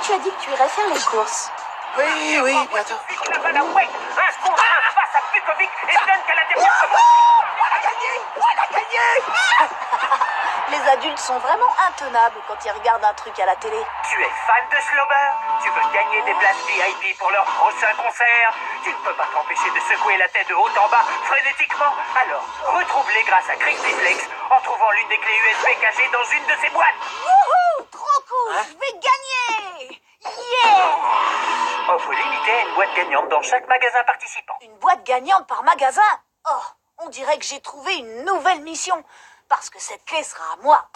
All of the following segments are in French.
tu as dit que tu irais faire les courses. Oui, bientôt. Un contre un face à Pukovic et donne qu'à la dernière seconde. On a gagné. Les adultes sont vraiment intenables quand ils regardent un truc à la télé. Tu es fan de Slobber? Tu veux gagner des places VIP pour leur prochain concert? Tu ne peux pas t'empêcher de secouer la tête de haut en bas frénétiquement. Alors, retrouve-les grâce à Crispy Flex en trouvant l'une des clés USB cachées dans une de ces boîtes. Wouhou! Trop cool! Je vais gagner! Yeah! Offre limitée à une boîte gagnante dans chaque magasin participant. Une boîte gagnante par magasin? Oh, on dirait que j'ai trouvé une nouvelle mission. Parce que cette clé sera à moi.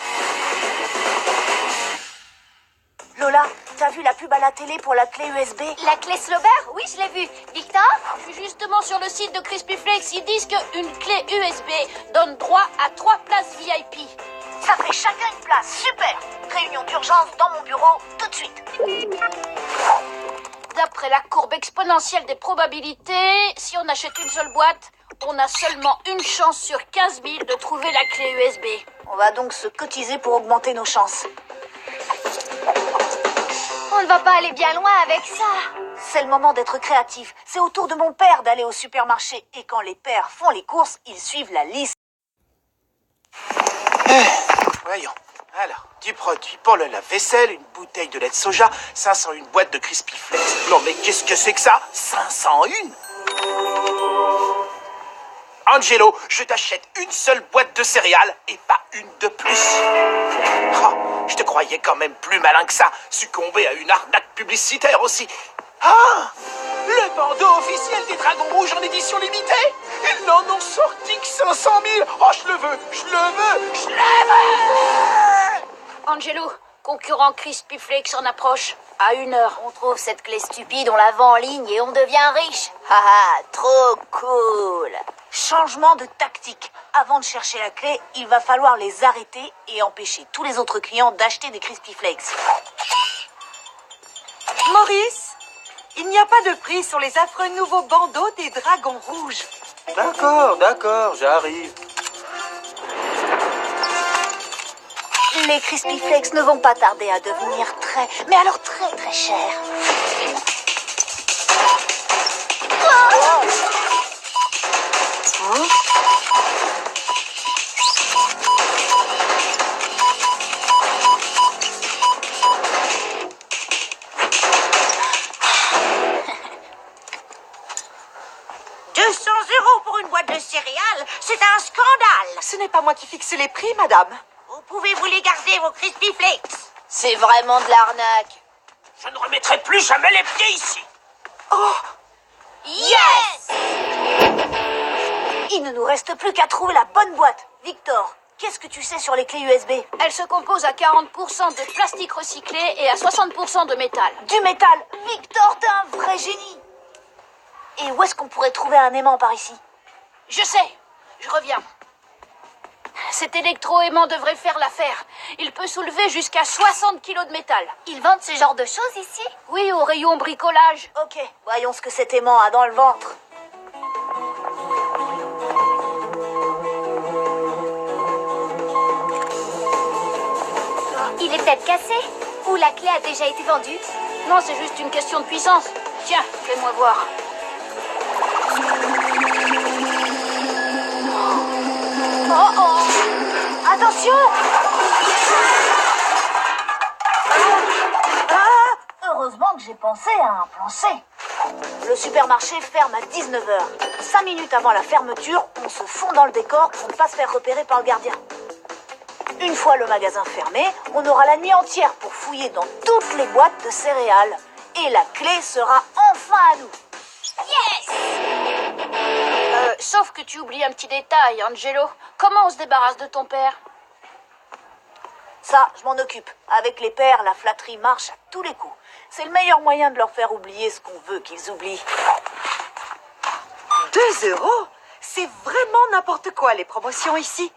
Lola, t'as vu la pub à la télé pour la clé USB? La clé Slobber? Oui, je l'ai vue. Victor? Je suis justement sur le site de Crispy Flex. Ils disent qu'une clé USB donne droit à 3 places VIP. Ça fait chacun une place, super! Réunion d'urgence dans mon bureau, tout de suite. D'après la courbe exponentielle des probabilités, si on achète une seule boîte, on a seulement une chance sur 15 000 de trouver la clé USB. On va donc se cotiser pour augmenter nos chances. On ne va pas aller bien loin avec ça. C'est le moment d'être créatif. C'est au tour de mon père d'aller au supermarché. Et quand les pères font les courses, ils suivent la liste. Voyons. Alors, du produit pour le lave-vaisselle, une bouteille de lait de soja, 501 boîtes de Crispy Flex. Non mais qu'est-ce que c'est que ça? 501? Angelo, je t'achète une seule boîte de céréales et pas une de plus. Oh, je te croyais quand même plus malin que ça, succomber à une arnaque publicitaire aussi. Ah! Le bandeau officiel des Dragons Rouges en édition limitée? Ils n'en ont sorti que 500 000. Oh, je le veux, je le veux, je le veux! Angelo, concurrent Crispy Flex en approche. À 1 heure. On trouve cette clé stupide, on la vend en ligne et on devient riche. Haha, trop cool. Changement de tactique. Avant de chercher la clé, il va falloir les arrêter et empêcher tous les autres clients d'acheter des Crispy Flakes. Maurice, il n'y a pas de prix sur les affreux nouveaux bandeaux des Dragons Rouges. D'accord, j'arrive. Les Crispy Flakes ne vont pas tarder à devenir mais alors très chers. Hein? €200 pour une boîte de céréales, c'est un scandale. Ce n'est pas moi qui fixe les prix, madame. Vous pouvez vous les garder, vos Crispy Flakes. C'est vraiment de l'arnaque. Je ne remettrai plus jamais les pieds ici. Oh! Yes! Il ne nous reste plus qu'à trouver la bonne boîte. Victor, qu'est-ce que tu sais sur les clés USB? Elle se compose à 40% de plastique recyclé et à 60% de métal. Du métal. Victor, t'es un vrai génie. Et où est-ce qu'on pourrait trouver un aimant par ici? Je sais, je reviens. Cet électroaimant devrait faire l'affaire. Il peut soulever jusqu'à 60 kilos de métal. Ils vendent ce genre de choses ici? Oui, au rayon bricolage. Ok, voyons ce que cet aimant a dans le ventre. Il est peut-être cassé? Ou la clé a déjà été vendue? Non, c'est juste une question de puissance. Tiens, fais-moi voir. Oh! Attention! Heureusement que j'ai pensé à un plan C. Le supermarché ferme à 19h. 5 minutes avant la fermeture, on se fond dans le décor pour ne pas se faire repérer par le gardien. Une fois le magasin fermé, on aura la nuit entière pour fouiller dans toutes les boîtes de céréales. Et la clé sera enfin à nous. Yes! Sauf que tu oublies un petit détail, Angelo. Comment on se débarrasse de ton père? Ça, je m'en occupe. Avec les pères, la flatterie marche à tous les coups. C'est le meilleur moyen de leur faire oublier ce qu'on veut qu'ils oublient. 2 €? C'est vraiment n'importe quoi, les promotions ici.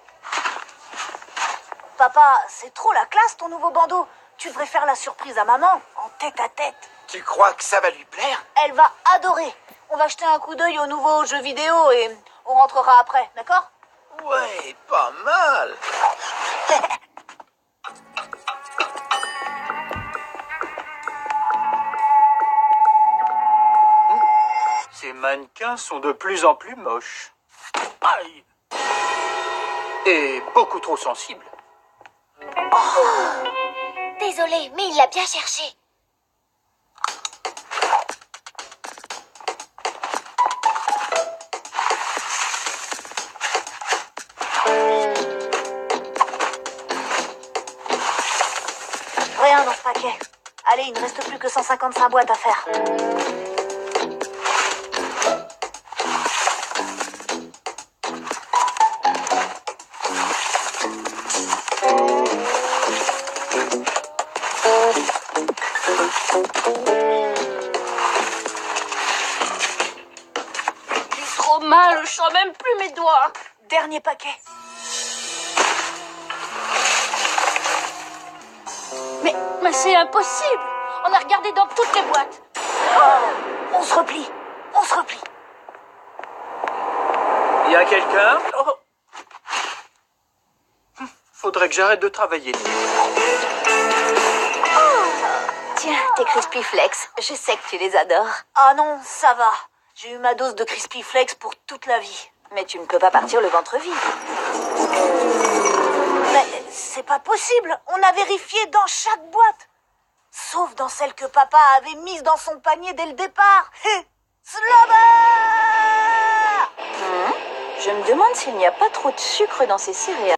Papa, c'est trop la classe ton nouveau bandeau. Tu devrais faire la surprise à maman, en tête à tête. Tu crois que ça va lui plaire? Elle va adorer. On va jeter un coup d'œil aux nouveaux jeux vidéo et on rentrera après, d'accord? Ouais, pas mal. mannequins sont de plus en plus moches. Aïe! Et beaucoup trop sensibles. Désolé, mais il l'a bien cherché. Rien dans ce paquet. Allez, il ne reste plus que 155 boîtes à faire. J'ai trop mal, je sens même plus mes doigts. Dernier paquet. Mais c'est impossible. On a regardé dans toutes les boîtes. On se replie. On se replie. Y a quelqu'un? Oh. Faudrait que j'arrête de travailler. Tiens, tes Crispy Flex, je sais que tu les adores. Ah non, ça va. J'ai eu ma dose de Crispy Flex pour toute la vie. Mais tu ne peux pas partir le ventre vide. Mais c'est pas possible. On a vérifié dans chaque boîte. Sauf dans celle que papa avait mise dans son panier dès le départ. Slobber! Je me demande s'il n'y a pas trop de sucre dans ces céréales.